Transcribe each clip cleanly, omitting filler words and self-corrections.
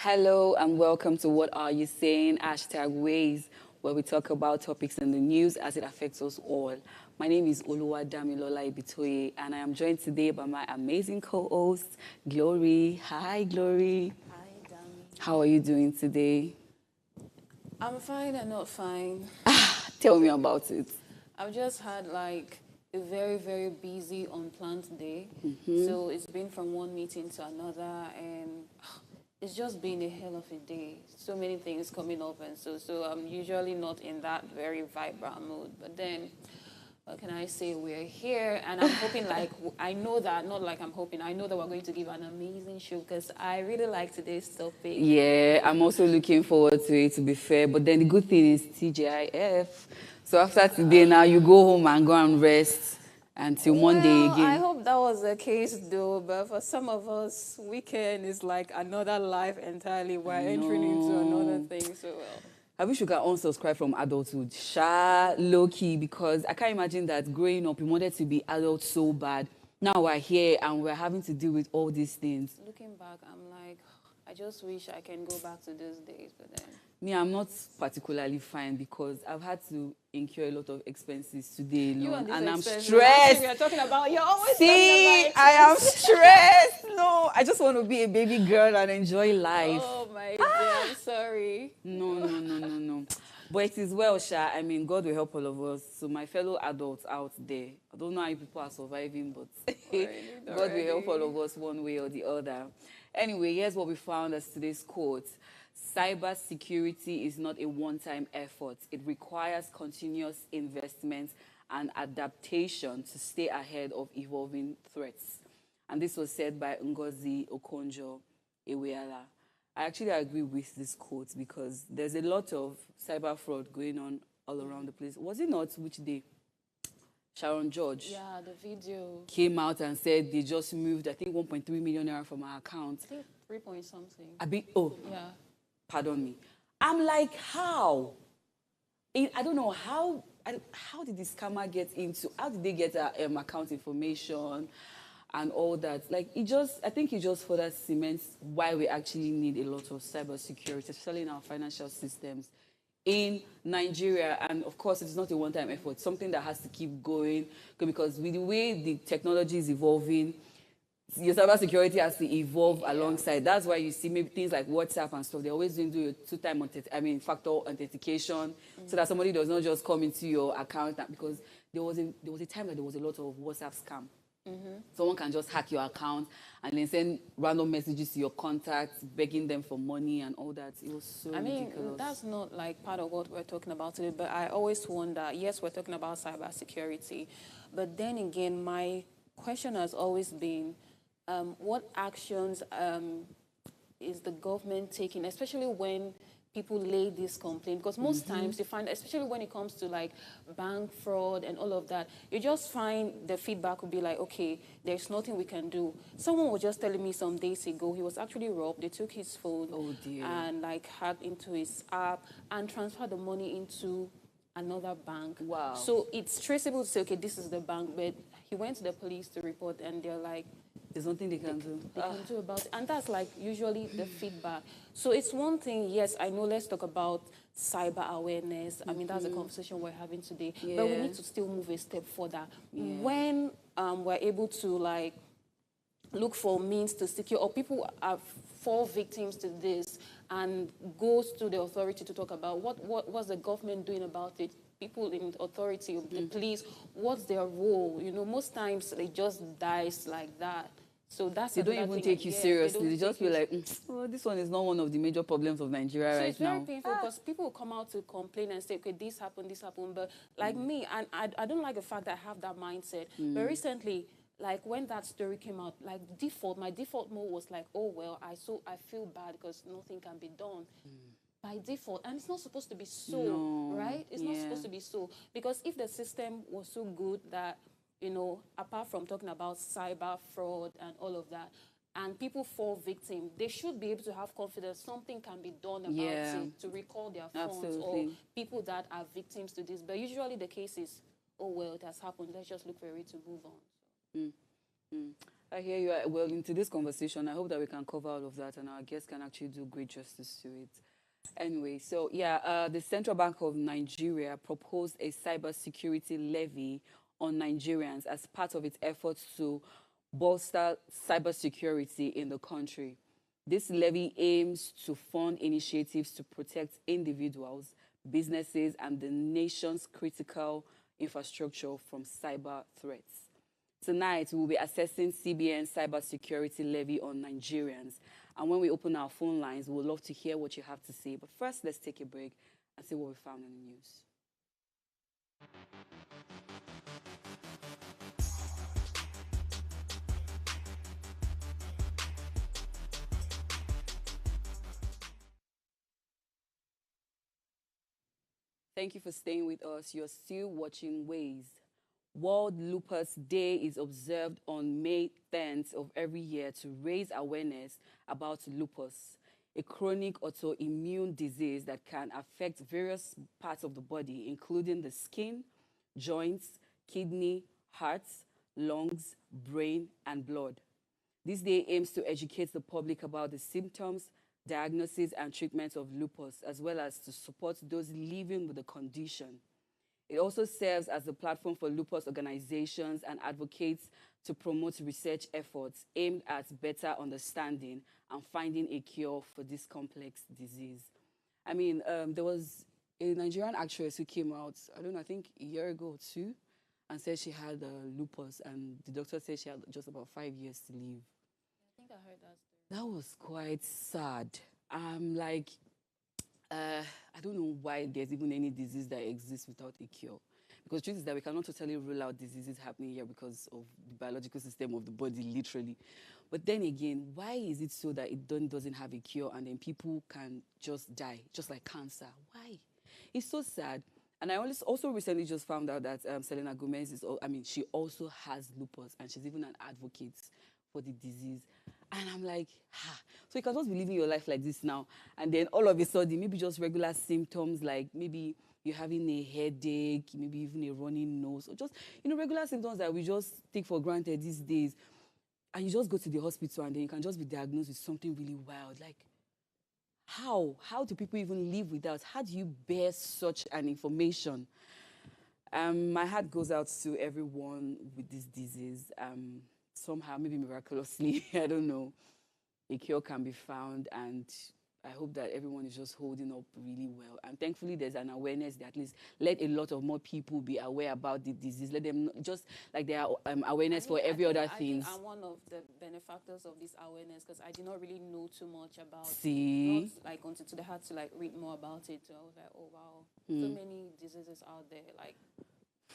Hello and welcome to What Are You Saying? #Ways, where we talk about topics in the news as it affects us all. My name is Oluwadamilola Ibitoye, and I am joined today by my amazing co-host, Glory. Hi, Glory. Hi, Dami. How are you doing today? I'm fine and not fine. Tell me about it. I've just had like a very, very busy, unplanned day. So it's been from one meeting to another, and it's just been a hell of a day. So many things coming up, and so I'm usually not in that very vibrant mood. But then, what can I say? We're here, and I'm hoping I know that, not like I'm hoping, I know that we're going to give an amazing show because I really like today's topic. Yeah, I'm also looking forward to it, to be fair. But then the good thing is TGIF. So after today, now you go home and go and rest until Monday I again. hope that was the case though, but for some of us, weekend is like another life entirely. We're entering into another thing, so well. I wish you could unsubscribe from adulthood, low key, because I can't imagine that growing up, you wanted to be adult so bad. Now we're here and we're having to deal with all these things. Looking back, I'm like, I just wish I can go back to those days, but then. Me, I'm not particularly fine because I've had to incur a lot of expenses today alone, and I'm stressed. You're talking about, you're always See, talking about I am stressed. No, I just want to be a baby girl and enjoy life. Oh my dear, I'm sorry. No. But it is well, Sha. I mean, God will help all of us. So my fellow adults out there, I don't know how you people are surviving, but God will help all of us one way or the other. Anyway, here's what we found as today's quote. Cybersecurity is not a one-time effort. It requires continuous investment and adaptation to stay ahead of evolving threats. And this was said by Ngozi Okonjo-Iweala. I actually agree with this quote because there's a lot of cyber fraud going on all around the place. Was it not which day? Sharon George. Yeah, the video came out and said they just moved, I think, 1.3 million naira from our account. I think 3 point something. Yeah. Pardon me. I'm like, how? I don't know how did this scammer get into, how did they get our account information and all that? Like, I think it just further cements why we actually need a lot of cybersecurity, especially in our financial systems in Nigeria. And of course, it's not a one-time effort, something that has to keep going because with the way the technology is evolving, your cybersecurity has to evolve alongside. That's why you see maybe things like WhatsApp and stuff. They're always doing a two-time factor authentication, so that somebody does not just come into your account. Because there was a time that there was a lot of WhatsApp scam. Someone can just hack your account and then send random messages to your contacts, begging them for money and all that. It was so ridiculous. That's not like part of what we're talking about today, but I always wonder, yes, we're talking about cybersecurity, but then again, my question has always been, what actions is the government taking, especially when people lay this complaint? Because most times you find, especially when it comes to like bank fraud and all of that, you just find the feedback will be like, okay, there's nothing we can do. Someone was just telling me some days ago, he was actually robbed. They took his phone and like hacked into his app and transferred the money into another bank. Wow. So it's traceable to say, okay, this is the bank, but he went to the police to report and they're like, there's nothing they can do. They can do about it. And that's like usually the feedback. So it's one thing, yes, I know, let's talk about cyber awareness. I mean, that's the conversation we're having today. Yeah. But we need to still move a step further. When we're able to like look for means to secure, or people fall victims to this and goes to the authority to talk about what's the government doing about it. People in authority, the police, what's their role? You know, most times they just dies like that. So that's they don't even take you seriously. They just be like, oh, this one is not one of the major problems of Nigeria right now. So it's very painful because people will come out to complain and say, okay, this happened. But like me, and I don't like the fact that I have that mindset. But recently, like when that story came out, like my default mode was like, oh, well, I feel bad because nothing can be done. By default, and it's not supposed to be so, right? It's not supposed to be so. Because if the system was so good that, you know, apart from talking about cyber fraud and all of that, and people fall victim, they should be able to have confidence something can be done about it to recall their funds or people that are victims to this. But usually the case is, oh, well, it has happened. Let's just look for it to move on. I hear you. Well, into this conversation, I hope that we can cover all of that and our guests can actually do great justice to it. Anyway, so yeah, the Central Bank of Nigeria proposed a cybersecurity levy on Nigerians as part of its efforts to bolster cybersecurity in the country. This levy aims to fund initiatives to protect individuals, businesses, and the nation's critical infrastructure from cyber threats. Tonight, we will be assessing CBN's cybersecurity levy on Nigerians. And when we open our phone lines, we would love to hear what you have to say. But first, let's take a break and see what we found in the news. Thank you for staying with us. You're still watching Ways. World Lupus Day is observed on May 10th of every year to raise awareness about lupus, a chronic autoimmune disease that can affect various parts of the body, including the skin, joints, kidney, heart, lungs, brain, and blood. This day aims to educate the public about the symptoms, diagnosis, and treatment of lupus, as well as to support those living with the condition. It also serves as a platform for lupus organizations and advocates to promote research efforts aimed at better understanding and finding a cure for this complex disease. I mean, there was a Nigerian actress who came out, I don't know, I think a year ago or two, and said she had lupus, and the doctor said she had just about 5 years to live. I think I heard that story. That was quite sad. I'm like, I don't know why there's even any disease that exists without a cure. Because the truth is that we cannot totally rule out diseases happening here because of the biological system of the body, literally. But then again, why is it so that it doesn't have a cure and then people can just die, just like cancer? Why? It's so sad. And I also recently just found out that Selena Gomez she also has lupus, and she's even an advocate for the disease. And I'm like, so you can just be living your life like this now, and then all of a sudden, maybe just regular symptoms like maybe you're having a headache, maybe even a running nose, or just, regular symptoms that we just take for granted these days. And you just go to the hospital and then you can just be diagnosed with something really wild. Like, how? How do people even live without? How do you bear such an information? My heart goes out to everyone with this disease. Somehow, maybe miraculously, I don't know, a cure can be found, and I hope that everyone is just holding up really well. And thankfully, there's an awareness that at least let a lot of more people be aware about the disease. Let them just like there are awareness for every other things. I think I'm one of the benefactors of this awareness because I did not really know too much about See? Not like until today I had to like read more about it. So I was like, oh wow, so many diseases out there. Like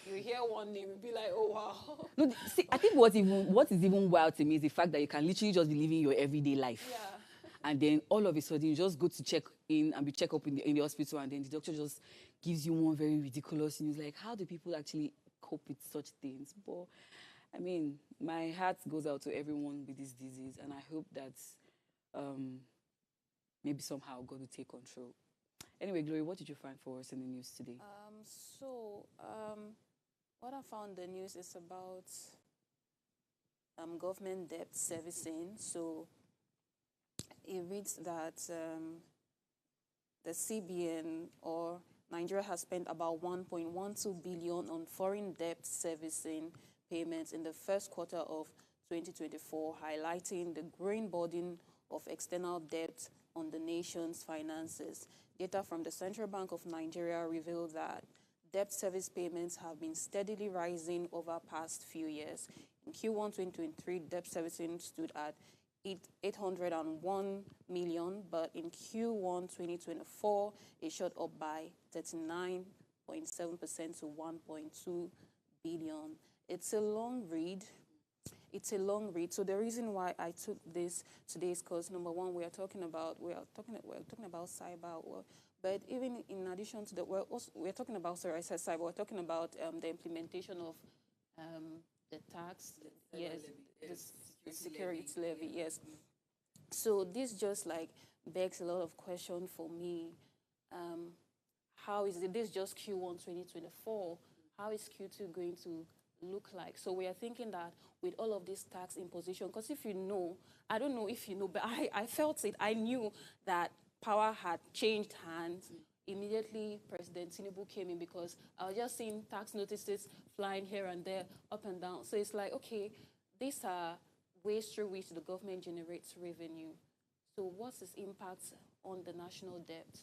you hear one name and be like, oh wow. No, see, I think what is even wild to me is the fact that you can literally just be living your everyday life. Yeah. And then all of a sudden you just go to check in and be checked up in the hospital, and then the doctor just gives you one very ridiculous news. Like, how do people actually cope with such things? But I mean, my heart goes out to everyone with this disease, and I hope that maybe somehow God will take control. Anyway, Glory, what did you find for us in the news today? What I found in the news is about government debt servicing. So it reads that the CBN or Nigeria has spent about 1.12 billion on foreign debt servicing payments in the first quarter of 2024, highlighting the growing burden of external debt on the nation's finances. Data from the Central Bank of Nigeria revealed that debt service payments have been steadily rising over past few years. In Q1 2023, debt servicing stood at 801 million, but in Q1 2024, it shot up by 39.7% to 1.2 billion. It's a long read. So the reason why I took this today is because number one, we're talking about cyber. But even in addition to that, we're talking about, sorry, I said cyber. We're talking about the implementation of the tax, the security levy, yes. So this just like begs a lot of questions for me. How is it? This just Q1 2024. How is Q2 going to look like? So we are thinking that with all of this tax imposition, because if you know, I don't know if you know, but I felt it. I knew that power had changed hands. Immediately, President Tinubu came in because I was just seeing tax notices flying here and there, up and down. So it's like, okay, these are ways through which the government generates revenue. So what's its impact on the national debt?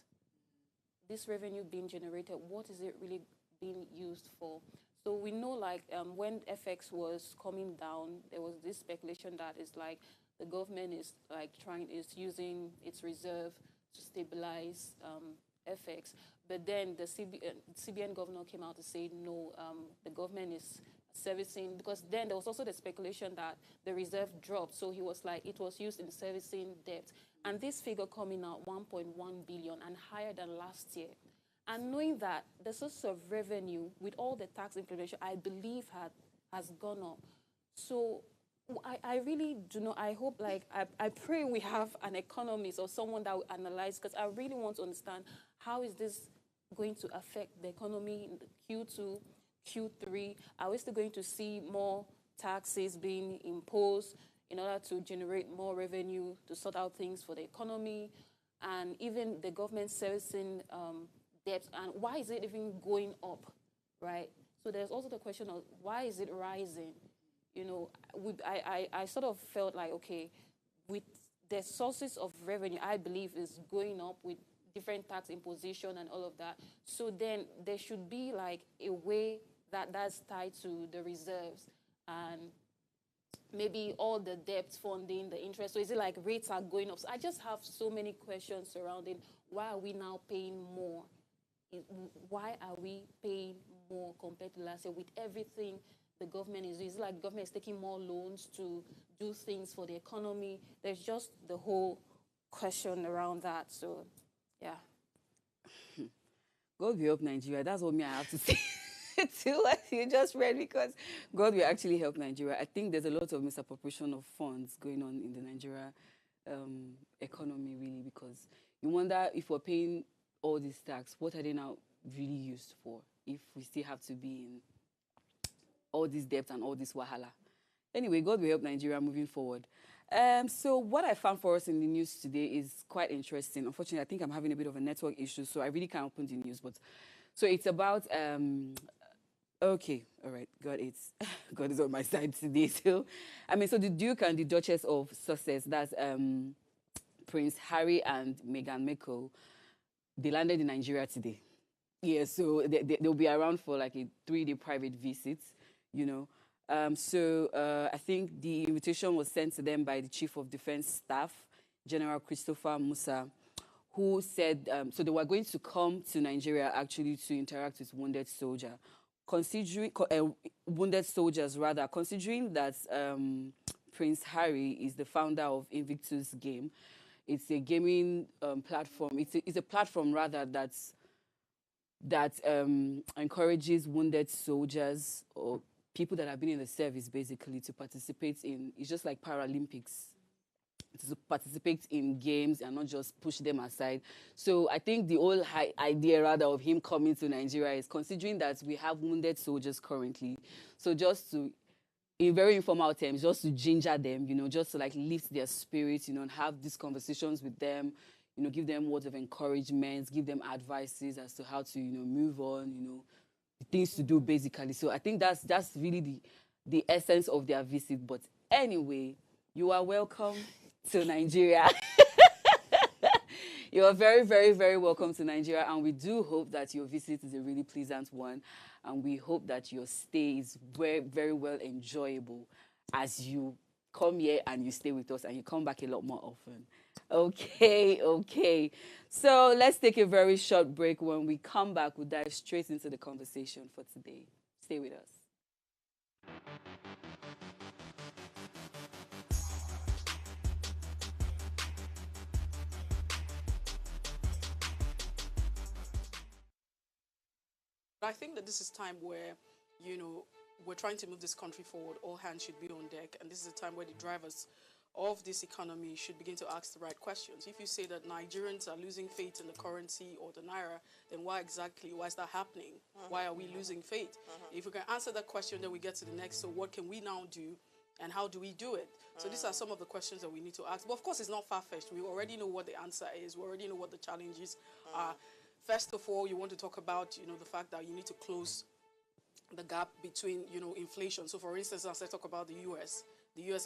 This revenue being generated, what is it really being used for? So we know, like, when FX was coming down, there was this speculation that is like the government is like is using its reserve to stabilize FX. But then the CBN governor came out to say no, the government is servicing, because then there was also the speculation that the reserve dropped. So he was like, it was used in servicing debt. And this figure coming out 1.1 billion and higher than last year. And knowing that the source of revenue with all the tax implementation, I believe has gone up. So I really do not, I hope, like, I pray we have an economist or someone that will analyze, because I really want to understand how is this going to affect the economy in the Q2, Q3. Are we still going to see more taxes being imposed in order to generate more revenue to sort out things for the economy, and even the government servicing debt? And why is it even going up, right? So there's also the question of why is it rising? You know, I sort of felt like, okay, with the sources of revenue, I believe is going up with different tax imposition and all of that. So then there should be like a way that's tied to the reserves and maybe all the debt funding, the interest. So is it like rates are going up? So I just have so many questions surrounding why are we now paying more? Why are we paying more compared to last year with everything the government is doing? Is it like the government is taking more loans to do things for the economy? There's just the whole question around that. So, yeah. God will help Nigeria. That's what I have to say to what you just read, because God will actually help Nigeria. I think there's a lot of misappropriation of funds going on in the Nigeria economy, really, because you wonder if we're paying all this tax, what are they now really used for if we still have to be in all this debt and all this wahala? Anyway, God will help Nigeria moving forward. So what I found for us in the news today is quite interesting. Unfortunately, I think I'm having a bit of a network issue, so I really can't open the news. But so it's about okay, all right, God, God is on my side today. So so the Duke and the Duchess of Sussex, that's Prince Harry and Meghan Markle, they landed in Nigeria today. Yeah, so they'll be around for like a 3-day private visit, you know. I think the invitation was sent to them by the Chief of Defense Staff, General Christopher Musa, who said, so they were going to come to Nigeria actually to interact with wounded soldiers, considering that Prince Harry is the founder of Invictus Game. It's a gaming platform. It's a platform rather that encourages wounded soldiers or people that have been in the service basically to participate in. It's just like Paralympics, to participate in games and not just push them aside. So I think the whole idea rather of him coming to Nigeria is considering that we have wounded soldiers currently. So just to, in very informal terms, just to ginger them, you know, just to like lift their spirits, you know, and have these conversations with them, you know, give them words of encouragement, give them advices as to how to, you know, move on, you know, the things to do basically. So I think that's really the essence of their visit. But anyway, you are welcome to Nigeria. You are very, very, very welcome to Nigeria, and we do hope that your visit is a really pleasant one, and we hope that your stay is very, very well enjoyable as you come here and you stay with us and you come back a lot more often. Okay. So let's take a very short break. When we come back, we'll dive straight into the conversation for today. Stay with us. I think that this is time where, you know, we're trying to move this country forward. All hands should be on deck. And this is a time where the drivers of this economy should begin to ask the right questions. If you say that Nigerians are losing faith in the currency or the naira, then why is that happening? Why are we losing faith? If we can answer that question, then we get to the next. So what can we now do, and how do we do it? So these are some of the questions that we need to ask. But of course, it's not far-fetched. We already know what the answer is. We already know what the challenges are. First of all, you want to talk about, the fact that you need to close the gap between, inflation. So for instance, as I talk about the U.S.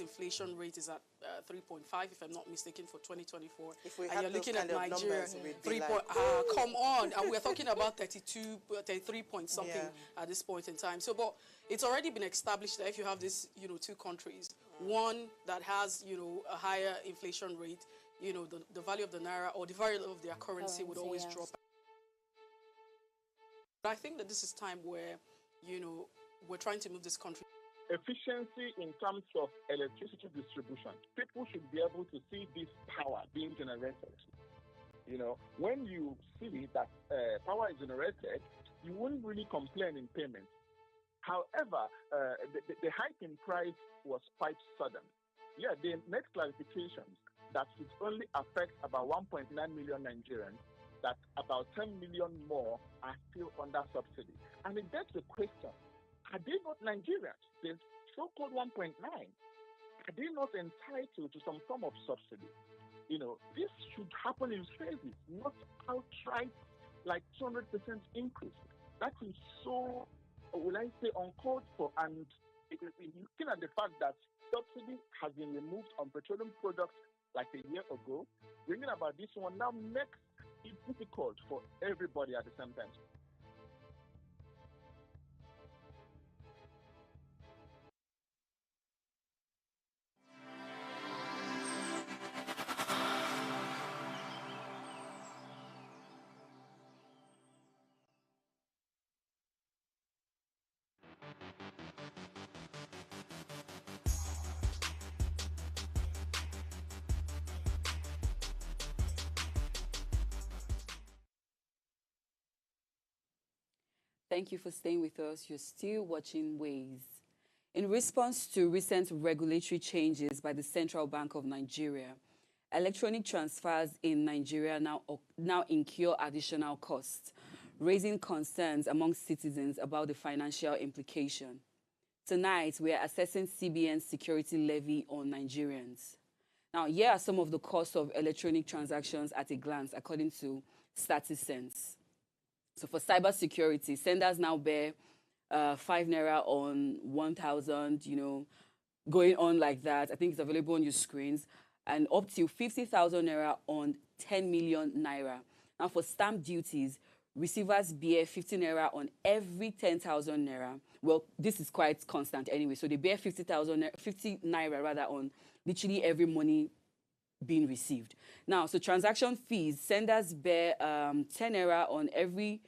inflation rate is at 3.5, if I'm not mistaken, for 2024. If we and have you're those looking kind at of Nigeria, numbers, we'd be 3 like, point, come on, and we're talking about 33 point something at this point in time. So, but it's already been established that if you have this, two countries, one that has, a higher inflation rate, the value of the naira or the value of their currency would always drop. But I think that this is time where, we're trying to move this country. Efficiency in terms of electricity distribution. People should be able to see this power being generated. When you see that power is generated, you wouldn't really complain in payment. However, the hike in price was quite sudden. Yeah, they made clarifications that it only affects about 1.9 million Nigerians, that about 10 million more are still under subsidy. And it begs the question, are they not Nigerians? The so-called 1.9, are they not entitled to some form of subsidy? This should happen in phases, not outright like 200% increase. That is so, will I say, uncalled for. And looking at the fact that subsidy has been removed on petroleum products like a year ago, bringing about this one now makes it difficult for everybody at the same time. Thank you for staying with us. You're still watching Ways. In response to recent regulatory changes by the Central Bank of Nigeria, electronic transfers in Nigeria now incur additional costs, raising concerns among citizens about the financial implication. Tonight, we are assessing CBN's security levy on Nigerians. Now, here are some of the costs of electronic transactions at a glance, according to StatiSense. So for cybersecurity, senders now bear 5 naira on 1,000, going on like that. I think it's available on your screens. And up to 50,000 naira on 10 million naira. Now for stamp duties, receivers bear 50 naira on every 10,000 naira. Well, this is quite constant anyway. So they bear 50 naira rather on literally every money being received. Now, so transaction fees, senders bear 10 naira on every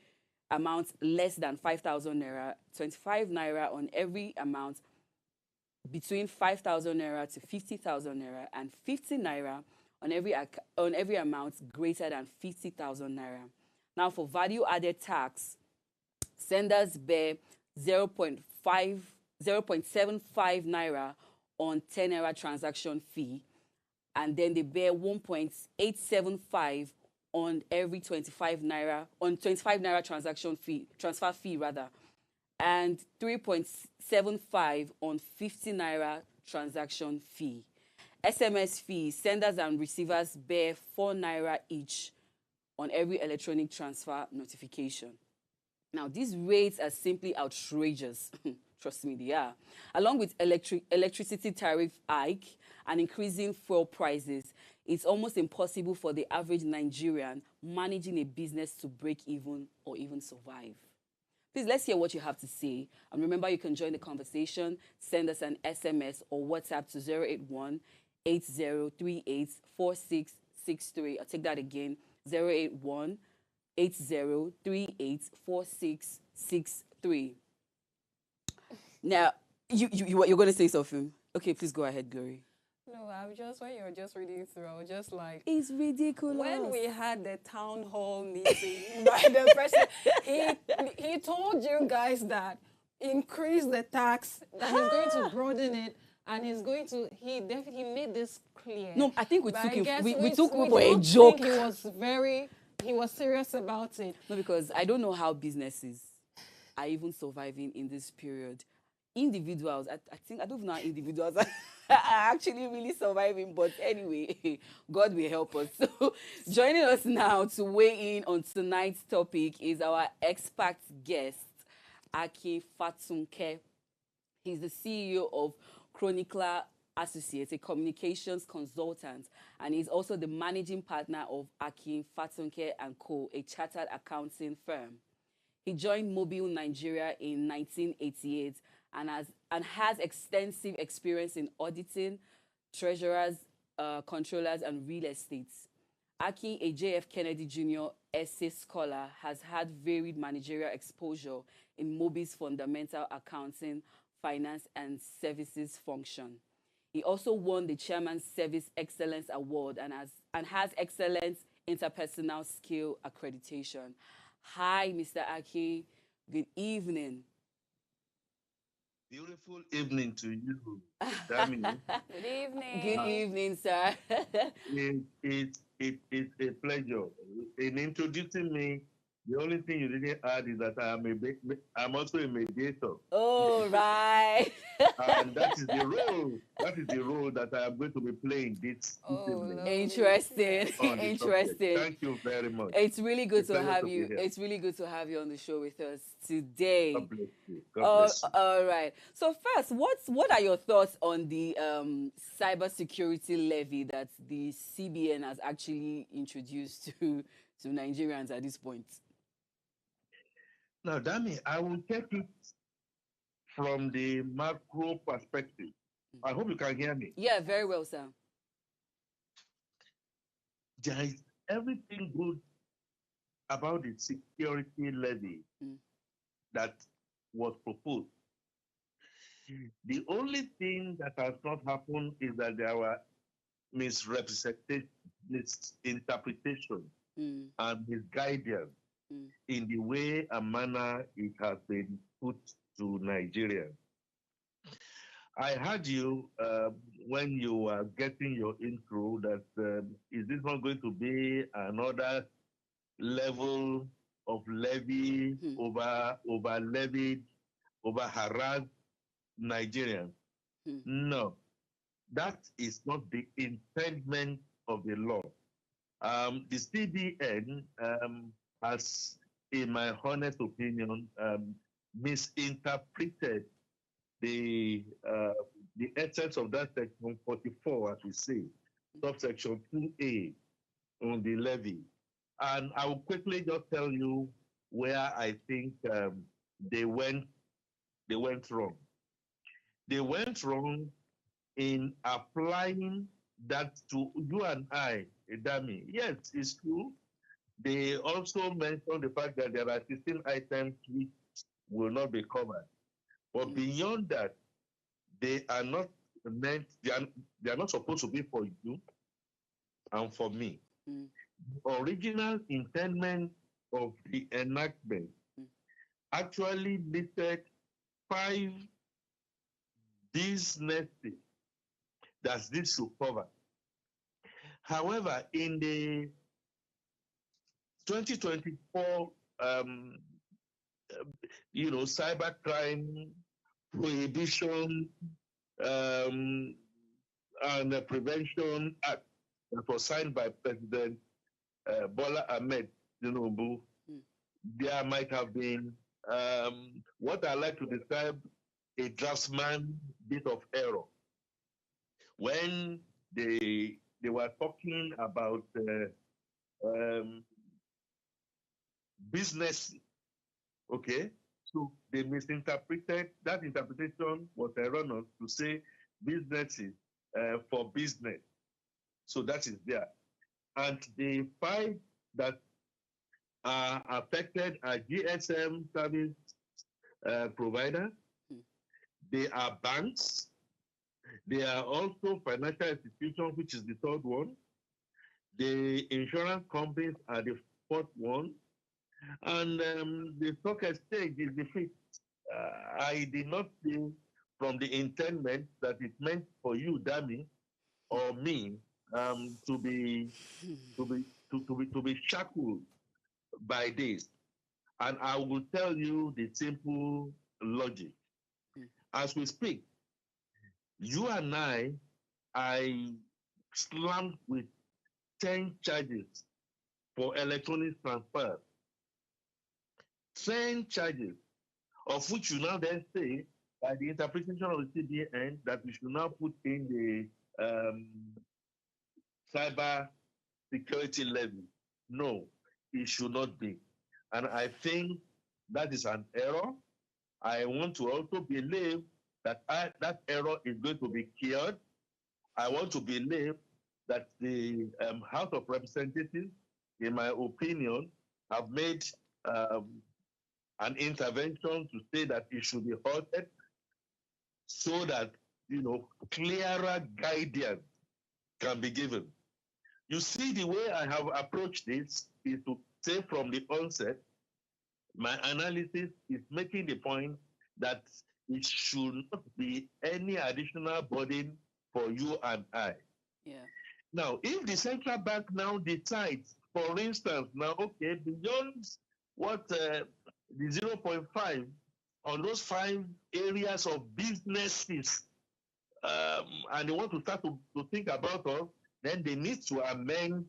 amount less than 5,000 naira, 25 naira on every amount between 5,000 naira to 50,000 naira, and 50 naira on every amount greater than 50,000 naira. Now, for value-added tax, senders bear 0.75 naira on 10 naira transaction fee, and then they bear 1.875 on every 25 naira transfer fee rather, and 3.75 on 50 naira transaction fee. SMS fees, senders and receivers bear 4 naira each on every electronic transfer notification. Now, these rates are simply outrageous. Trust me, they are. Along with electricity tariff hike and increasing fuel prices, it's almost impossible for the average Nigerian managing a business to break even or even survive. Please, let's hear what you have to say. And remember, you can join the conversation. Send us an SMS or WhatsApp to 081-8038-4663. I'll take that again, 081-8038-4663. Now, you're going to say something. Okay, please go ahead, Glory. No, when you were just reading through, I was just like, it's ridiculous. When we had the town hall meeting by the president, he told you guys that increase the tax, that he's going to broaden it. and he's going to. He made this clear. No, I think we But took I him. guess We took him we for a don't joke. think he was serious about it. No, because I don't know how businesses are even surviving in this period. Individuals, I think, I don't know how individuals are actually really surviving, but anyway, God will help us. So, joining us now to weigh in on tonight's topic is our expert guest, Aki Fatunke. He's the CEO of Chronicler Associates, a communications consultant, and he's also the managing partner of Aki Fatunke and Co., a chartered accounting firm. He joined Mobile Nigeria in 1988 and has extensive experience in auditing, treasurers, controllers, and real estate. Aki, a JF Kennedy Jr. essay scholar, has had varied managerial exposure in Mobile's fundamental accounting, finance, and services function. He also won the Chairman's Service Excellence Award and has excellent interpersonal skill accreditation. Hi, Mr. Aki. Good evening. Beautiful evening to you, Dami. Good evening. Good evening, sir. It's a pleasure. In introducing me, the only thing you didn't add is that I'm also a mediator. All right. And that is the role. That is the role that I am going to be playing this evening. Interesting. on the Interesting. subject. Thank you very much. It's really good It's a to pleasure have to be you. here. It's really good to have you on the show with us today. God bless you. God bless you. All right. So first, what are your thoughts on the cybersecurity levy that the CBN has actually introduced to Nigerians at this point? Now, Dami, I will take it from the macro perspective. I hope you can hear me. Yeah, very well, sir. There is everything good about the security levy that was proposed. The only thing that has not happened is that there were misinterpretation and misguidance in the way and manner it has been put to Nigerians. I heard you when you were getting your intro that is this not going to be another level of levy over harassed Nigerians? No, that is not the intendment of the law. The CBN has, in my honest opinion, misinterpreted the essence of that section 44, as we say, subsection 2A on the levy. And I will quickly just tell you where I think they went wrong. They went wrong in applying that to you and I, Dami. Yes, it's true. They also mentioned the fact that there are 16 items which will not be covered. But beyond that, they are not meant, they are not supposed to be for you and for me. The original intendment of the enactment actually listed 5 businesses that this should cover. However, in the 2024 cybercrime prohibition and prevention act that was signed by President Bola Ahmed Tinubu, there might have been what I like to describe a draftsman bit of error when they were talking about business. Okay, so they misinterpreted. That interpretation was erroneous to say businesses for business. So that is there. And the 5 that are affected are GSM service provider. They are banks. They are also financial institutions, which is the 3rd one. The insurance companies are the 4th one. And the stock exchange is the 5th. I did not see from the intendment that it meant for you, Dami, or me, to be shackled by this. And I will tell you the simple logic. As we speak, you and I slammed with 10 charges for electronic transfer. 10 charges, of which you now then say, by the interpretation of the CBN, that we should now put in the cyber security levy. No, it should not be. And I think that is an error. I want to also believe that that error is going to be cured. I want to believe that the House of Representatives, in my opinion, have made an intervention to say that it should be halted so that, clearer guidance can be given. You see, the way I have approached this is to say from the onset, my analysis is making the point that it should not be any additional burden for you and I. Yeah. Now, if the central bank now decides, for instance, now, okay, beyond what the 0.5 on those 5 areas of businesses, and they want to start to think about us, then they need to amend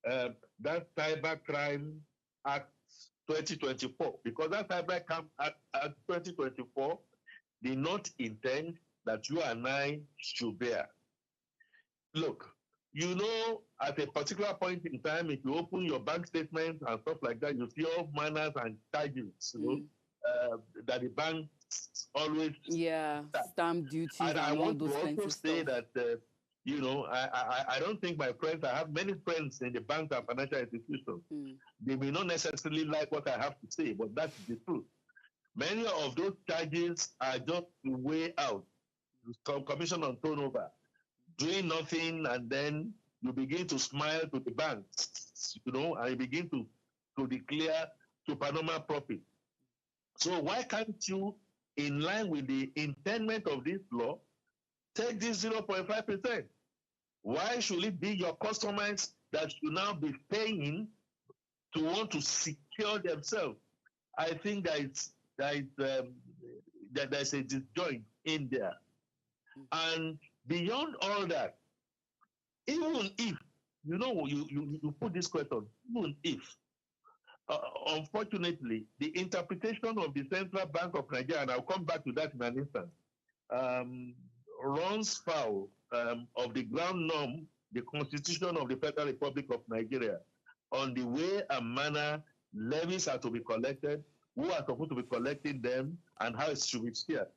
that Cybercrime Act 2024, because that Cybercrime Act 2024 did not intend that you and I should bear. Look, at a particular point in time, if you open your bank statements and stuff like that, you see all manners and charges, that the bank always. Yeah, stamp duties and I all want those to also plenty say stuff. that, I don't think my friends, I have many friends in the bank and financial institutions. They may not necessarily like what I have to say, but that's the truth. Many of those charges are just the way out. Commission on turnover, doing nothing, and then you begin to smile to the bank, and you begin to declare supernormal profit. So why can't you, in line with the intendment of this law, take this 0.5%? Why should it be your customers that should now be paying to want to secure themselves? I think there's a disjoint in there. And beyond all that, even if, you put this question, even if, unfortunately, the interpretation of the Central Bank of Nigeria, and I'll come back to that in an instant, runs foul of the ground norm, the Constitution of the Federal Republic of Nigeria, on the way and manner levies are to be collected, who are supposed to be collecting them, and how it should be shared.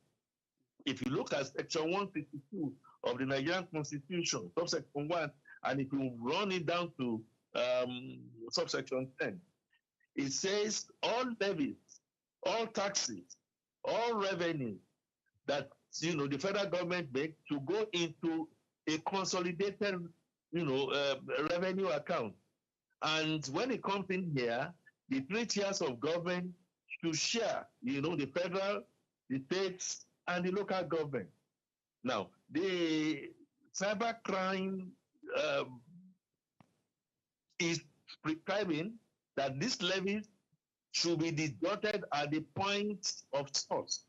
If you look at Section 162 of the Nigerian Constitution, subsection 1, and if you run it down to subsection 10, it says all levies, all taxes, all revenue that the federal government makes to go into a consolidated revenue account. And when it comes in here, the 3 tiers of government should share, the federal, the states, and the local government. Now, the cybercrime is prescribing that these levies should be deducted at the point of source.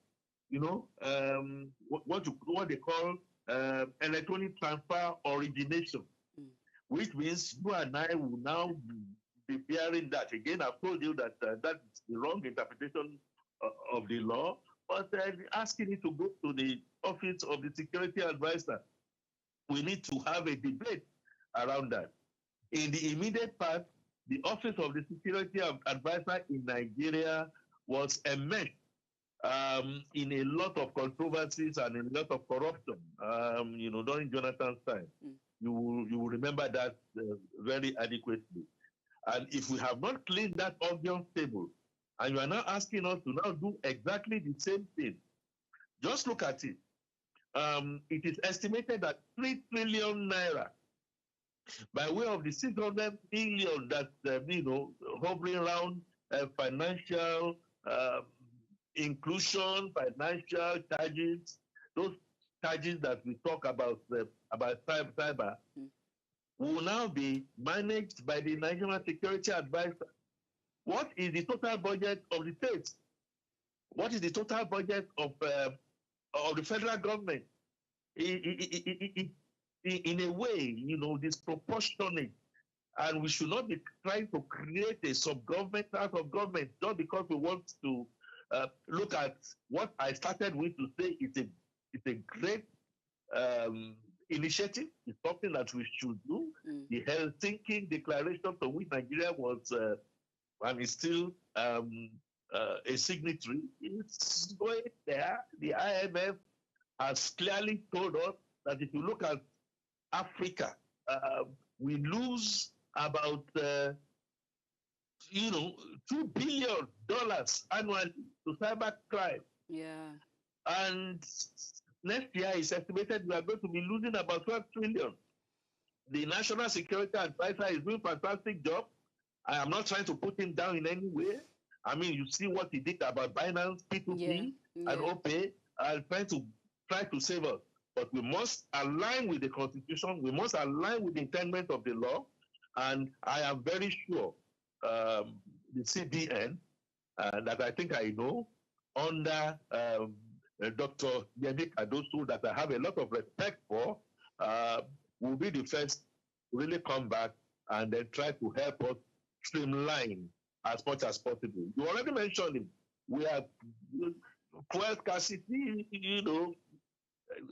What they call electronic transfer origination, which means you and I will now be bearing that. Again, I've told you that that's the wrong interpretation of the law, but asking it to go to the office of the security advisor. We need to have a debate around that. In the immediate past, the office of the security advisor in Nigeria was enmeshed in a lot of controversies and a lot of corruption, during Jonathan's time. You will remember that very adequately. And if we have not cleaned that onion table, and you are now asking us to now do exactly the same thing, just look at it. It is estimated that 3 trillion naira, by way of the 600 billion that hovering around financial inclusion, financial charges, those charges that we talk about cyber will now be managed by the National Security Advisor. What is the total budget of the states? What is the total budget of the federal government? In a way, disproportionate. And we should not be trying to create a sub-government out of government just because we want to look at what I started with to say it's a great initiative. It's something that we should do. The Helsinki Declaration to which Nigeria was and is still a signatory. It's going there. The IMF has clearly told us that if you look at Africa, we lose about $2 billion annually to cyber crime. Yeah. And next year is estimated we are going to be losing about 12 trillion. The National Security Advisor is doing a fantastic job. I am not trying to put him down in any way. I mean, you see what he did about Binance, P2P, and OPay, and try to save us. But we must align with the Constitution. We must align with the intent of the law. And I am very sure the CBN, that I think I know, under Dr. Yemi Cardoso, that I have a lot of respect for, will be the first to really come back and then try to help us streamline as much as possible. You already mentioned it. We have fuel scarcity,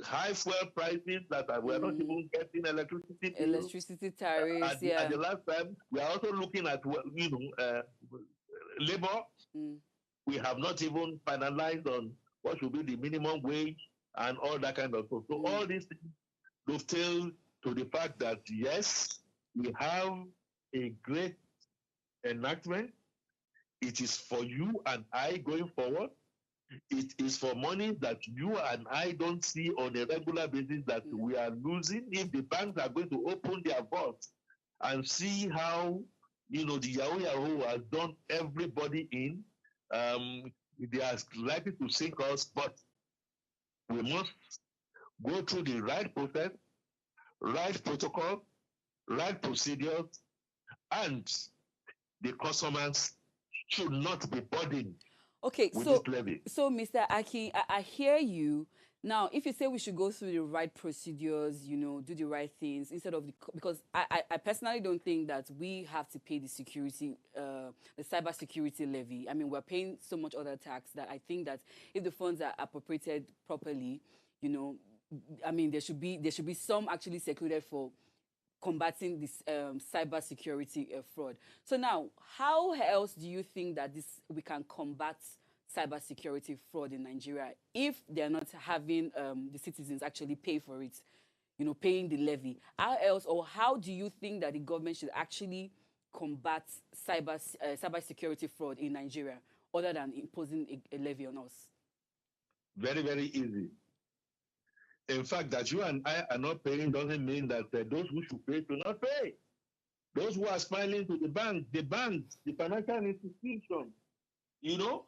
high fuel prices that we're not even getting electricity. Electricity tariffs, at the last time, we are also looking at, labor. We have not even finalized on what should be the minimum wage and all that kind of stuff. So all these things dovetail to the fact that, yes, we have a great enactment. It is for you and I going forward. It is for money that you and I don't see on a regular basis that we are losing. If the banks are going to open their vaults and see how, the Yahoo has done everybody in, they are likely to sink us, but we must go through the right process, right protocol, right procedures, and the customers should not be burdened. Okay, so Mr. Aki, I hear you. Now, if you say we should go through the right procedures, do the right things instead of because I personally don't think that we have to pay the cybersecurity levy. I mean, we're paying so much other tax that I think that if the funds are appropriated properly, I mean, there should be some actually secluded for combating this cybersecurity fraud. So now, how else do you think that we can combat cybersecurity fraud in Nigeria if they're not having the citizens actually pay for it, paying the levy? How else, or how do you think that the government should actually combat cybersecurity fraud in Nigeria other than imposing a levy on us? Very, very easy. In fact, that you and I are not paying doesn't mean that those who should pay do not pay. Those who are smiling to the banks, the financial institutions, the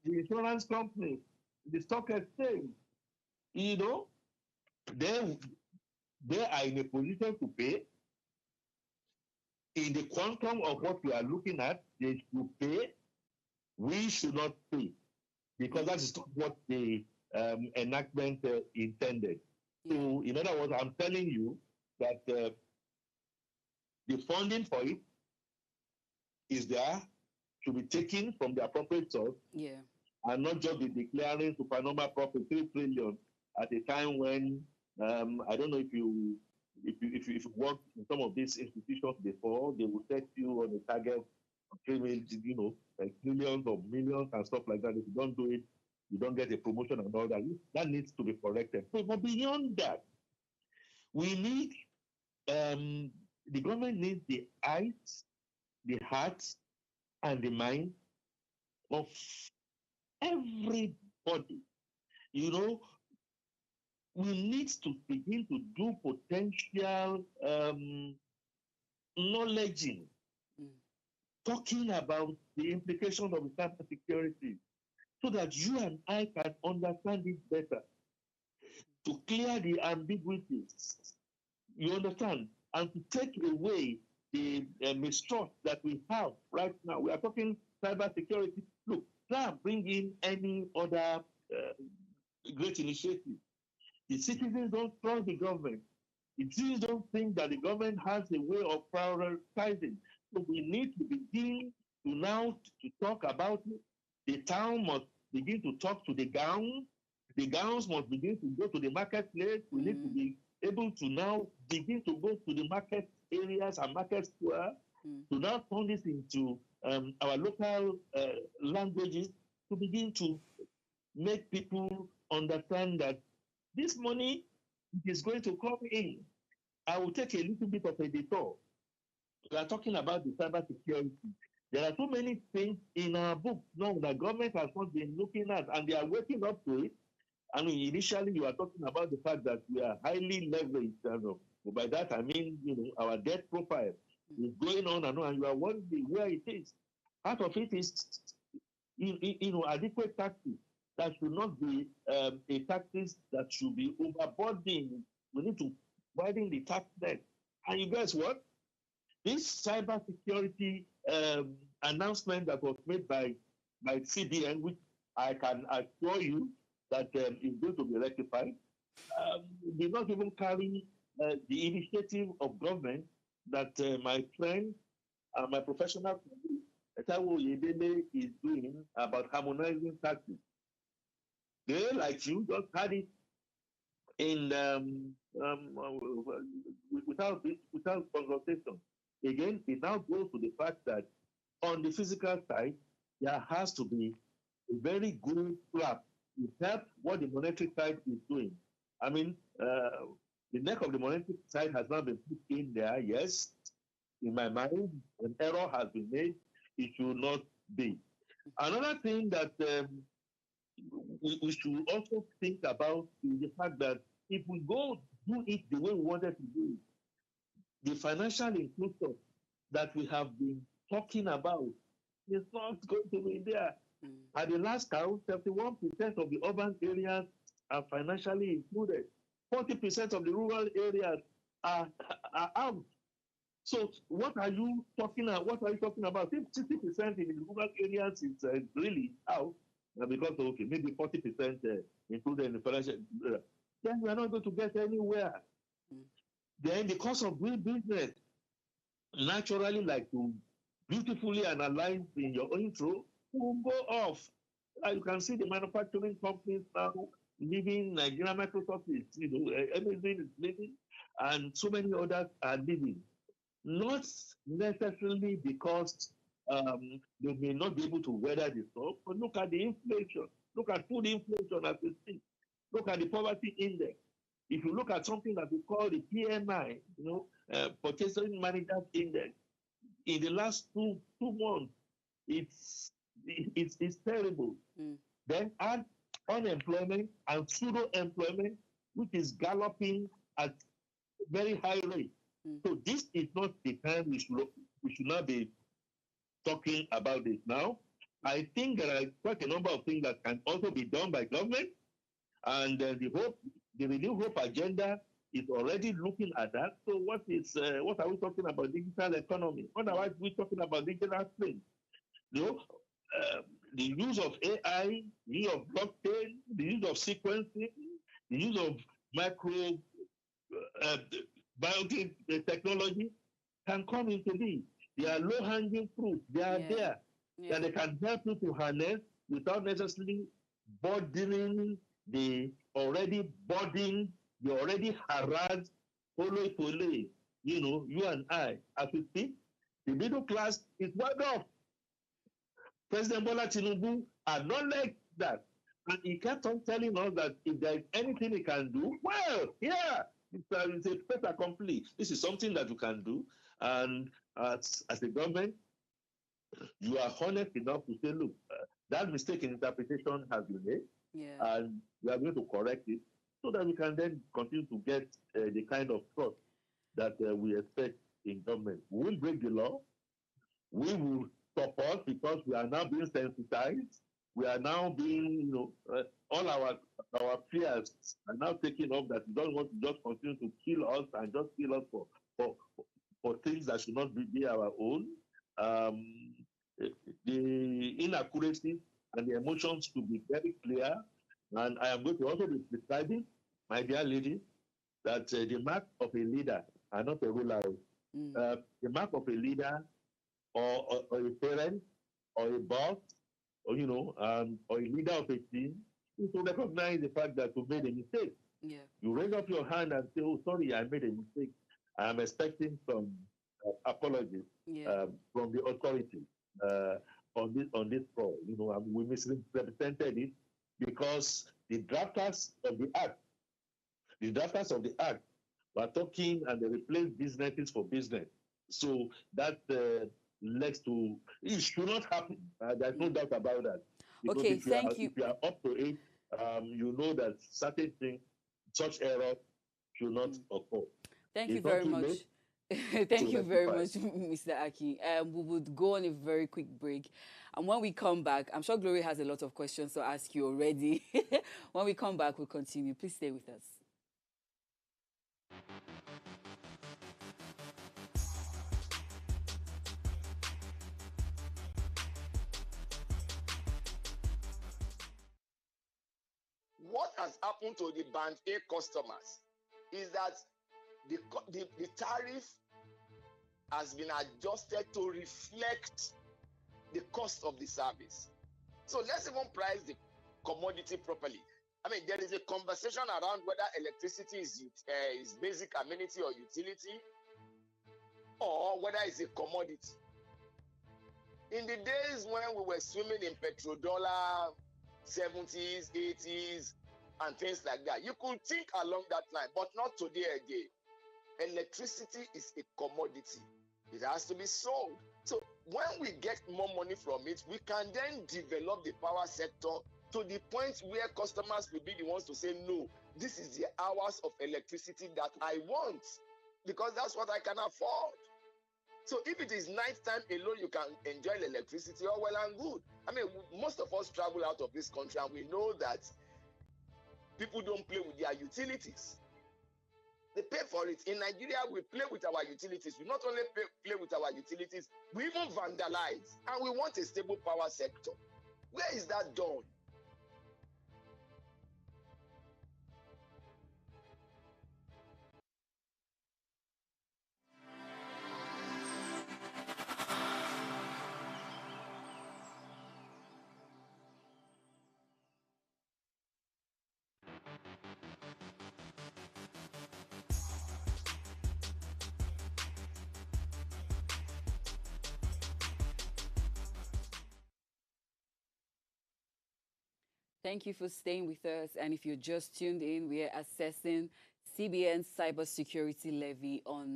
insurance companies, the stock exchange, they are in a position to pay. In the quantum of what we are looking at, they should pay. We should not pay, because that is not what the enactment intended. So, in other words, I'm telling you that the funding for it is there, to be taken from the appropriate source, and not just be declaring supernormal profit 3 trillion at a time when I don't know if you work in some of these institutions before, they will set you on a target of 3 million, like millions or millions and stuff like that. If you don't do it, you don't get a promotion and all that. That needs to be corrected. But beyond that, we need, the government needs the eyes, the hearts, and the mind of everybody. We need to begin to do potential knowledging, talking about the implications of cybersecurity, so that you and I can understand it better. to clear the ambiguities. You understand? And to take away the mistrust that we have right now. We are talking cybersecurity. Look, try and bring in any other great initiative. The citizens don't trust the government. The citizens don't think that the government has a way of prioritizing. So we need to begin to now to talk about it. The town must begin to talk to the gowns. The gowns must begin to go to the marketplace. We need to be able to now begin to go to the market areas and market square to now turn this into our local languages to begin to make people understand that this money is going to come in. I will take a little bit of a detour. We are talking about the cybersecurity. There are so many things in our book now that government has not been looking at, and they are waking up to it. I mean, initially you are talking about the fact that we are highly leveraged. By that I mean, our debt profile is going on, and you are wondering where it is. Part of it is, adequate taxes. That should not be a taxes that should be overburdening. We need to widen the tax net. And you guess what? This cybersecurity announcement that was made by CBN, which I can assure you that is going to be rectified, did not even carry the initiative of government that my friend, my professional colleague, Tawo Yedele, is doing about harmonizing taxes. They, like you, just had it in without consultation. Again, it now goes to the fact that on the physical side, there has to be a very good flap to help what the monetary side is doing. I mean, the neck of the monetary side has not been put in there. Yes, in my mind, an error has been made. It should not be. Another thing that we should also think about is the fact that if we go do it the way we wanted to do it, the financial inclusion that we have been talking about is not going to be there. At the last count, 71% of the urban areas are financially included. 40% of the rural areas are out. So what are you talking about? What are you talking about? If 60% in the rural areas is really out, because okay, maybe 40% included in the financial, then we are not going to get anywhere. Then the cost of doing business, naturally, like you beautifully analyzed in your intro, will go off. You can see the manufacturing companies now leaving. Nigerian Microsoft is, Amazon is leaving, and so many others are leaving. Not necessarily because they may not be able to weather the storm, but look at the inflation. Look at food inflation as we speak. Look at the poverty index. If you look at something that we call the PMI, Purchasing Managers Index, in the last two months, it's terrible. Then add unemployment and pseudo-employment, which is galloping at very high rate. So this is not the time we should not be talking about this now. I think there are quite a number of things that can also be done by government, and the Renew Hope agenda is already looking at that. So what are we talking about? Digital economy. What are we talking about? Digital things. The use of AI, the use of blockchain, the use of sequencing, the use of micro biotech technology can come into this. They are low-hanging fruit. They are there. That they can help you to harness without necessarily burdening the already harassed pole, you and I. As we speak, the middle class is wiped off. President Bola Tinubu acknowledged that. And he kept on telling us that if there is anything he can do, well, yeah, it's a fait accompli. This is something that you can do. And as a government, you are honest enough to say, look, that mistake in interpretation has been made, and we are going to correct it so that we can then continue to get the kind of trust that we expect in government. We will break the law. We will support because we are now being sensitized. we are now being, all our fears are now taking off that we don't want to just continue to kill us and just kill us for, for things that should not be our own. The inaccuracies and the emotions to be very clear. And I am going to also be describing, my dear lady, that the mark of a leader are not a ruler. The mark of a leader or a parent or a boss or, or a leader of a team is to recognize the fact that you made a mistake. Yeah. You raise up your hand and say, oh, sorry, I made a mistake. I am expecting some apologies from the authority on this call. We misrepresented it because the drafters of the act were talking and they replaced businesses for business. So that leads to, it should not happen. There's no doubt about that. Because Okay, thank you. If you are up to it, you know that certain things, such error should not occur. Thank you very much. Thank you very much, Mr. Aki. We would go on a very quick break. And when we come back, I'm sure Glory has a lot of questions to ask you already. When we come back, we'll continue. Please stay with us. What has happened to the Band A customers is that the tariff has been adjusted to reflect the cost of the service. So let's even price the commodity properly. I mean, there is a conversation around whether electricity is basic amenity or utility, or whether it's a commodity. In the days when we were swimming in petrodollar, 70s, 80s, and things like that, you could think along that line, but not today again. Electricity is a commodity. It has to be sold. So when we get more money from it, we can then develop the power sector to the point where customers will be the ones to say, no, this is the hours of electricity that I want, because that's what I can afford. So if it is nighttime alone, you can enjoy the electricity, all well and good. I mean, most of us travel out of this country and we know that people don't play with their utilities. They pay for it. In Nigeria, we play with our utilities. We not only play with our utilities, we even vandalize. And we want a stable power sector. Where is that done? Thank you for staying with us. And if you're just tuned in, we are assessing CBN's cybersecurity levy on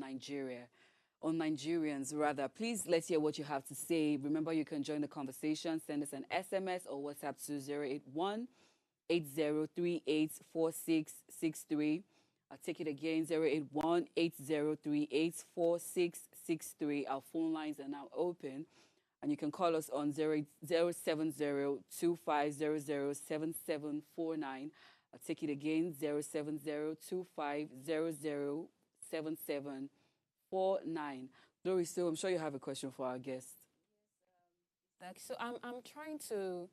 Nigerians rather. Please let's hear what you have to say. Remember, you can join the conversation. Send us an SMS or WhatsApp to 081-8038-4663. I'll take it again, 081-8038-4663. Our phone lines are now open. And you can call us on 070-2500-7749. I'll take it again, 070-2500-7749. Glory, so I'm sure you have a question for our guest. So I'm trying to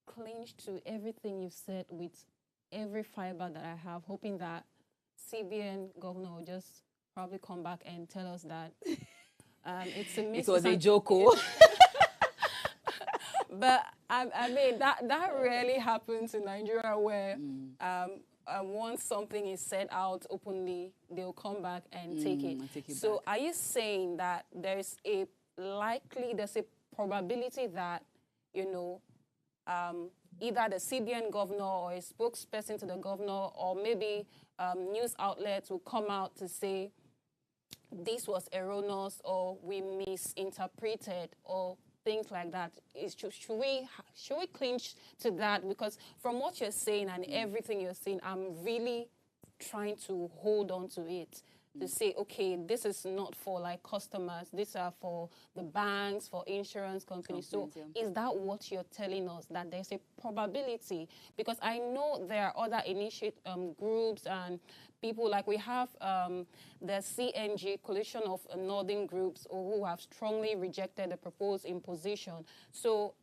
clinch to everything you've said with every fiber that I have, hoping that CBN governor will just probably come back and tell us that it's a it was a joke. But I mean that rarely happens in Nigeria, where once something is said out openly, they'll come back and take it. So back. Are you saying that there's a probability that either the CBN governor or a spokesperson to the governor or maybe news outlets will come out to say this was erroneous or we misinterpreted or things like that? Should we clinch to that? Because from what you're saying and everything you're saying, I'm really trying to hold on to it. to say, okay, this is not for like customers, these are for the banks, for insurance companies. So is that what you're telling us, that there's a probability? Because I know there are other groups and people, like we have the CNG, Coalition of Northern Groups, who have strongly rejected the proposed imposition. So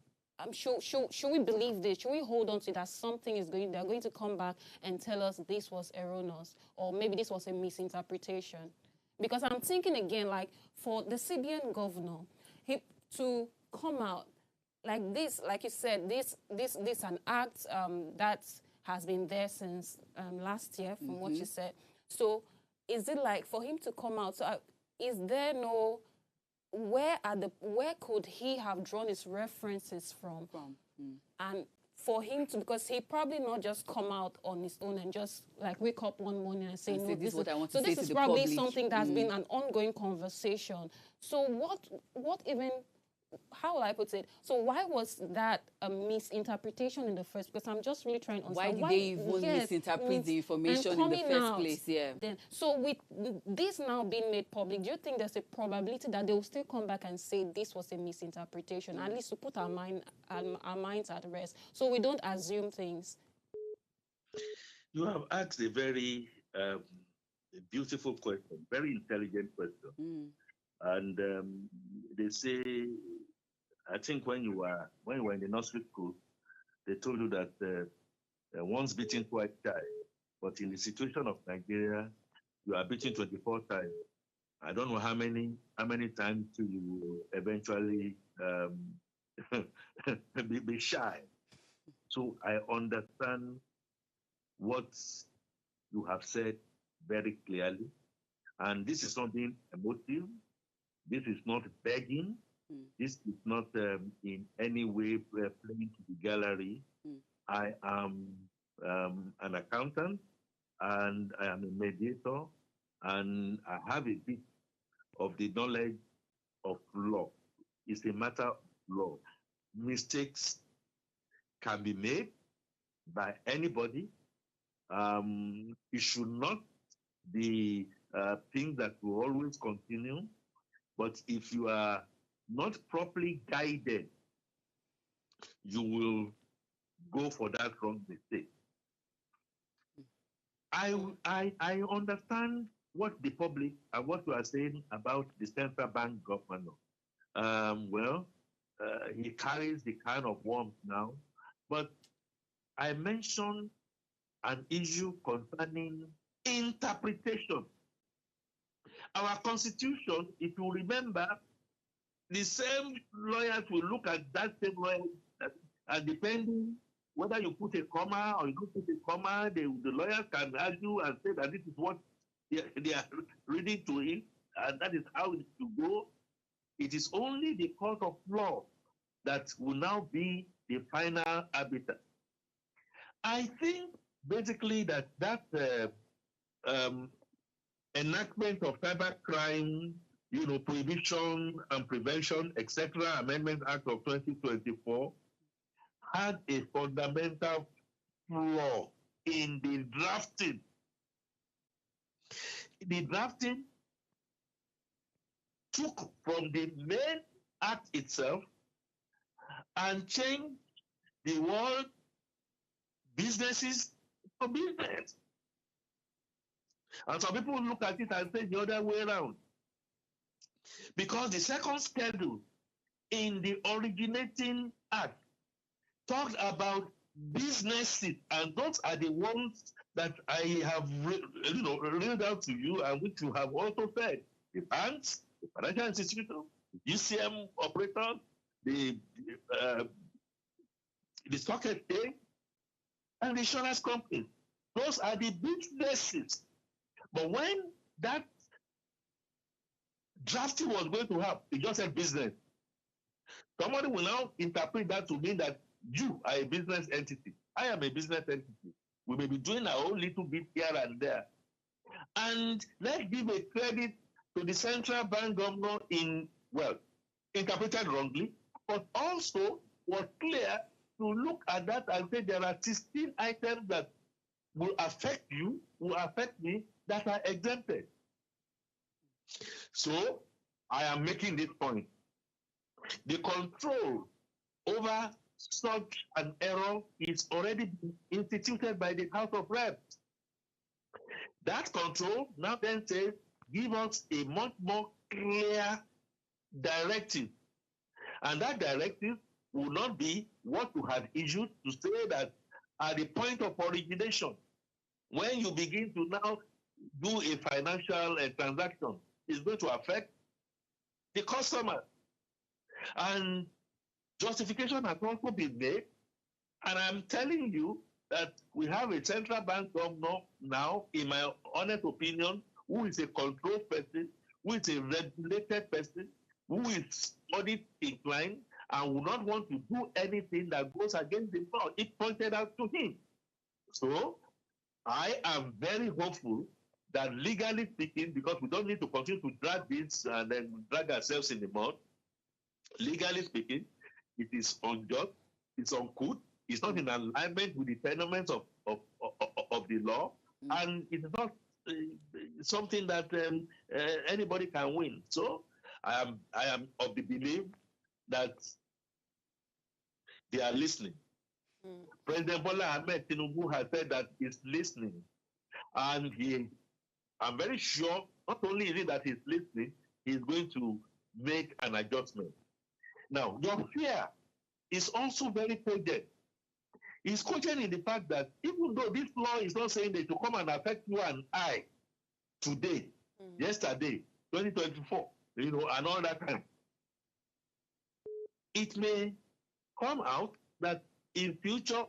should we believe this? Should we hold on to that something is they're going to come back and tell us this was erroneous, or maybe this was a misinterpretation? Because I'm thinking again, like for the CBN governor, to come out like this, like you said, this an act that has been there since last year, from what you said. So is it like for him to come out? So is there no where could he have drawn his references from? And for him to, because he probably not just come out on his own and just like wake up one morning and say, no, this is what I want to say. So this is probably something that's been an ongoing conversation. So what even, how will I put it? So why was that a misinterpretation in the first? Because I'm just really trying to understand. Why did they even misinterpret the information in the first place? Yeah. So with this now being made public, do you think there's a probability that they will still come back and say this was a misinterpretation, at least to put our minds at rest, so we don't assume things? You have asked a very beautiful question, very intelligent question. And they say, I think when you were in the nursery school, they told you that once beaten, twice shy. But in the situation of Nigeria, you are beaten 24 times. I don't know how many times you will eventually be shy. So I understand what you have said very clearly, and this is something emotive. This is not begging. This is not in any way playing to the gallery. I am an accountant, and I am a mediator, and I have a bit of the knowledge of law. It's a matter of law. Mistakes can be made by anybody. It should not be things that will always continue. But if you are not properly guided, you will go for that wrong mistake. I understand what the public and what you are saying about the central bank governor. He carries the kind of warmth now, but I mentioned an issue concerning interpretation. Our constitution, if you remember, the same lawyers will look at that same lawyer, and depending whether you put a comma or you don't put a comma, the lawyers can argue and say that this is what they are reading to him, and that is how it should go. It is only the court of law that will now be the final arbiter. I think basically that enactment of cybercrime, prohibition and prevention, etc., Amendment Act of 2024 had a fundamental flaw in the drafting. The drafting took from the main act itself and changed the word businesses for business. And some people look at it and say the other way around. Because the second schedule in the originating act talked about businesses, and those are the ones that I have read out to you, and which you have also said: the banks, the financial institutions, the GCM operators, the stock exchange, and the insurance companies. Those are the businesses. But when that drafting was going to happen, it just said business. Somebody will now interpret that to mean that you are a business entity. I am a business entity. We may be doing our own little bit here and there. And let's give a credit to the central bank governor interpreted wrongly, but also was clear to look at that and say there are 16 items that will affect you, will affect me, that are exempted. So I am making this point. The control over such an error is already instituted by the House of Reps. That control now then says, give us a much more clear directive. And that directive will not be what you had issued to say that at the point of origination, when you begin to now do a financial transaction, it's going to affect the customer. And justification has also been made. And I'm telling you that we have a central bank governor now, in my honest opinion, who is a controlled person, who is a regulated person, who is audit inclined, and will not want to do anything that goes against the law. It pointed out to him. So I am very hopeful that, legally speaking, because we don't need to continue to drag this and then drag ourselves in the mud, legally speaking, it is unjust, it's uncouth, it's not in alignment with the tenements of the law, and it's not something that anybody can win. So I am of the belief that they are listening. President Bola Ahmed Tinubu has said that he's listening, and I'm very sure not only is it that he's listening, he's going to make an adjustment. Now, your fear is also very cogent. It's cogent in the fact that even though this law is not saying that to come and affect you and I today, yesterday, 2024, and all that time, it may come out that in future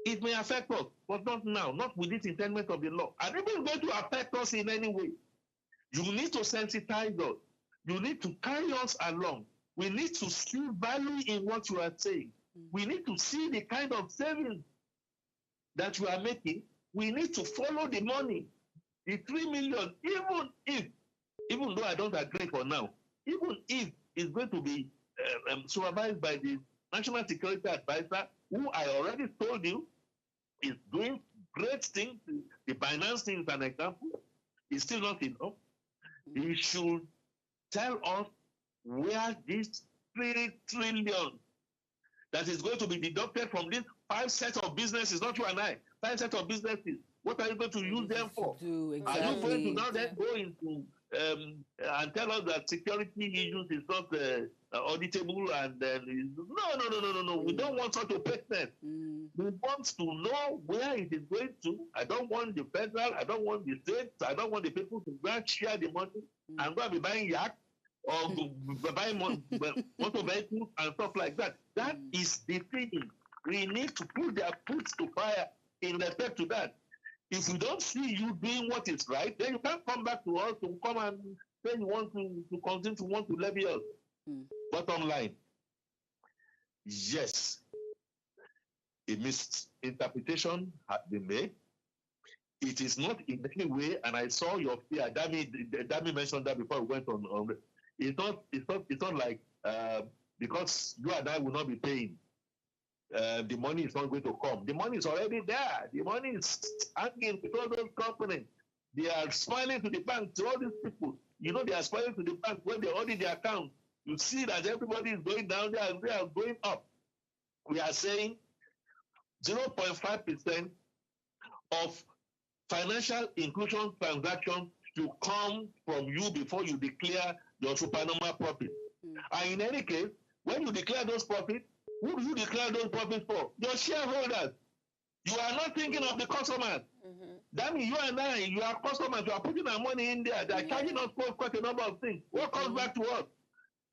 it may affect us, but not now, not with this intendment of the law. And if it's going to affect us in any way, you need to sensitize us. You need to carry us along. We need to see value in what you are saying. We need to see the kind of savings that you are making. We need to follow the money. The 3 million, even though I don't agree for now, even if it's going to be supervised by the National Security Advisor, who I already told you is doing great things. The Binance thing is an example. It's still not enough. He should tell us where this 3 trillion that is going to be deducted from these 5 sets of businesses, not you and I, 5 sets of businesses, what are you going to use them for? Exactly. Are you going to now then go into and tell us that security issues is not auditable and then no. We don't want such opaqueness. We want to know where it is going to. I don't want the federal, I don't want the states, I don't want the people to go and share the money and go and be buying yacht or buying motor vehicles and stuff like that. That is the thing. We need to put their foots to fire in respect to that. If we don't see you doing what is right, then you can't come back to us to come and say you want to continue to want to levy us. Bottom line, yes, a misinterpretation has been made. It is not in any way, and I saw your fear. Dami mentioned that before we went on. It's not like because you and I will not be paying. The money is not going to come. The money is already there. The money is hanging with all those companies. They are smiling to the bank, to all these people. They are smiling to the bank when they audit their account. You see that everybody is going down there and they are going up. We are saying 0.5% of financial inclusion transactions should come from you before you declare your supernormal profit. And in any case, when you declare those profits, who do you declare those profits for? Your shareholders. You are not thinking of the customers. That means you and I, you are customers, you are putting our money in there. They are charging us for quite a number of things. What comes back to us?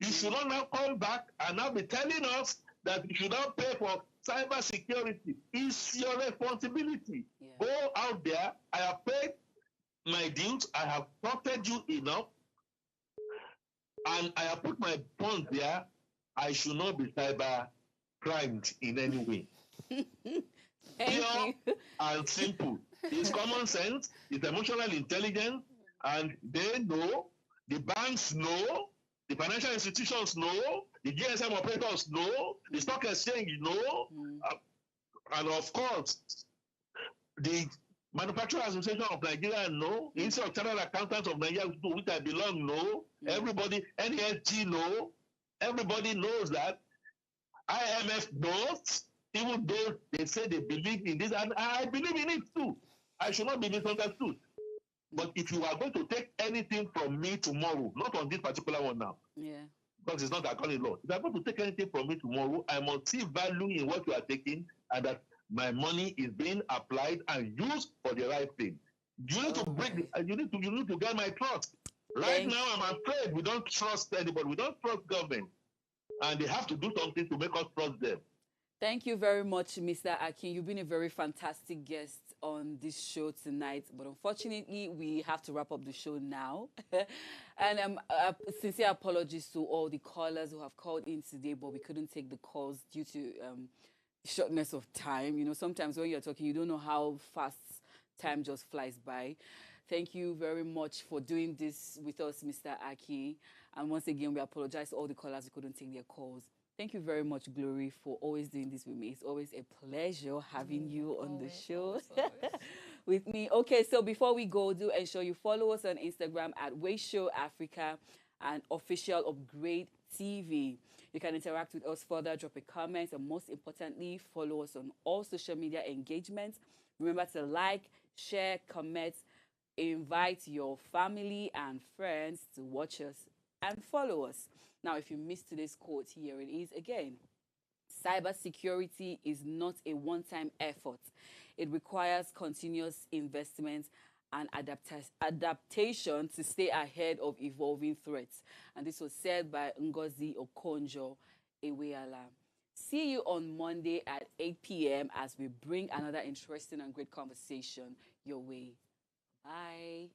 You should not now come back and now be telling us that you should not pay for cybersecurity. It's your responsibility. Yeah. Go out there. I have paid my dues. I have trusted you enough. And I have put my funds there. I should not be cyber crimed in any way. Pure and simple. It's common sense. It's emotional intelligence. And they know, the banks know, the financial institutions know, the GSM operators know, the stock exchange know, and of course, the Manufacturer Association of Nigeria, no. Institute of Chartered Accountants of Nigeria, to which I belong, no. Everybody, NESG, no. Everybody knows that. IMF knows, even though they say they believe in this, and I believe in it too. I should not be misunderstood. But if you are going to take anything from me tomorrow, not on this particular one now, because it's not according law. If you are going to take anything from me tomorrow, I must see value in what you are taking, and that my money is being applied and used for the right thing. You need to bring. You need to get my trust. Right now, I'm afraid we don't trust anybody. We don't trust government, and they have to do something to make us trust them. Thank you very much, Mr. Akin. You've been a very fantastic guest on this show tonight, but unfortunately, we have to wrap up the show now. And sincere apologies to all the callers who have called in today, but we couldn't take the calls due to shortness of time. You know, sometimes when you're talking, you don't know how fast time just flies by. Thank you very much for doing this with us, Mr. Aki. And once again, we apologize to all the callers who couldn't take their calls. Thank you very much, Glory, for always doing this with me. It's always a pleasure having you on the show with me. Okay, so before we go, do ensure you follow us on Instagram at Wayshow Africa and Official Upgrade TV. You can interact with us further, drop a comment, and most importantly, follow us on all social media engagements. Remember to like, share, comment, invite your family and friends to watch us and follow us. Now, if you missed today's quote, here it is again. Cybersecurity is not a one-time effort. It requires continuous investment and adaptation to stay ahead of evolving threats. And this was said by Ngozi Okonjo-Iweala. See you on Monday at 8 p.m. as we bring another interesting and great conversation your way. Bye.